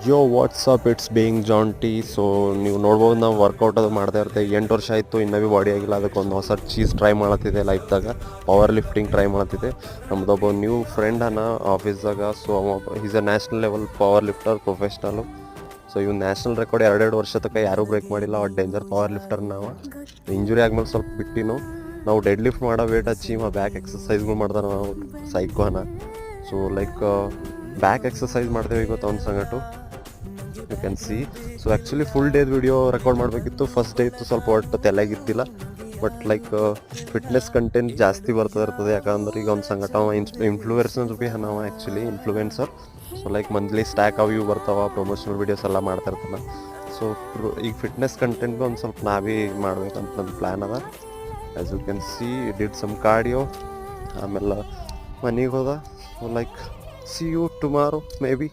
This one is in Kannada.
Yo what's up it's being Jonty. So ನೀವು ನೋಡ್ಬೋದು, ನಾವು ವರ್ಕೌಟ್ ಅದು ಮಾಡ್ತಾ ಇರ್ತೇವೆ. 8 ವರ್ಷ ಆಯಿತು, ಇನ್ನೂ ಭೀ ಬಾಡಿ ಆಗಿಲ್ಲ. ಅದಕ್ಕೊಂದು ಹೊಸ ಚೀಸ್ ಟ್ರೈ ಮಾಡತ್ತಿದೆ ಲೈಫ್ದಾಗ, ಪವರ್ ಲಿಫ್ಟಿಂಗ್ ಟ್ರೈ ಮಾಡತ್ತಿದೆ. ನಮ್ಮದೊಬ್ಬ ನ್ಯೂ ಫ್ರೆಂಡ್ ಅನ್ನ ಆಫೀಸ್ದಾಗ. So is a national level power lifter professional. So ಇವ್ನು ನ್ಯಾಷನಲ್ ರೆಕಾರ್ಡ್ 2 ವರ್ಷ ತನಕ ಯಾರೂ ಬ್ರೇಕ್ ಮಾಡಿಲ್ಲ. ಅವ್ರು ಡೇಂಜರ್ ಪವರ್ ಲಿಫ್ಟರ್. ನಾವು ಇಂಜುರಿ ಆದ್ಮೇಲೆ ಸ್ವಲ್ಪ ಬಿಟ್ಟಿನು. ನಾವು ಡೆಡ್ ಲಿಫ್ಟ್ ಮಾಡೋ ವೇಟ್ ಹಚ್ಚಿ ಬ್ಯಾಕ್ ಎಕ್ಸಸೈಸ್ಗಳು ಮಾಡ್ತಾರೆ ನಾವು ಸೈಕೋನ. ಸೊ ಲೈಕ್ ಬ್ಯಾಕ್ ಎಕ್ಸಸೈಸ್ ಮಾಡ್ತೇವೆ ಇವತ್ತು ಅವ್ನ ಸಂಗಟು, you can see. So actually full ಡೇದು video record ಮಾಡಬೇಕಿತ್ತು. ಫಸ್ಟ್ ಡೇ ಇತ್ತು, ಸ್ವಲ್ಪ ಒಟ್ಟು ತಲೆಯಾಗಿದ್ದಿಲ್ಲ. ಬಟ್ ಲೈಕ್ ಫಿಟ್ನೆಸ್ ಕಂಟೆಂಟ್ ಜಾಸ್ತಿ ಇರ್ತದೆ. ಯಾಕಂದ್ರೆ ಈಗ ಒಂದು ಸಂಗಟ ಇನ್ಫ್ಲೂಯೆನ್ಸರ್ ಭೀ ನಾವು actually influencer. So like monthly stack ಅವು ಇವು ಬರ್ತಾವೆ, ಪ್ರಮೋಷನಲ್ ವೀಡಿಯೋಸ್ ಎಲ್ಲ ಮಾಡ್ತಾ ಇರ್ತಾನೆ. ಸೊ ಈಗ ಫಿಟ್ನೆಸ್ ಕಂಟೆಂಟ್ ಒಂದು ಸ್ವಲ್ಪ ನಾವೇ ಮಾಡ್ಬೇಕಂತ ನನ್ನ ಪ್ಲ್ಯಾನ್ ಅದ. As you can see, did some cardio, ಆಮೇಲೆ ಮನೆಗೆ ಹೋದ. So like see you tomorrow may be.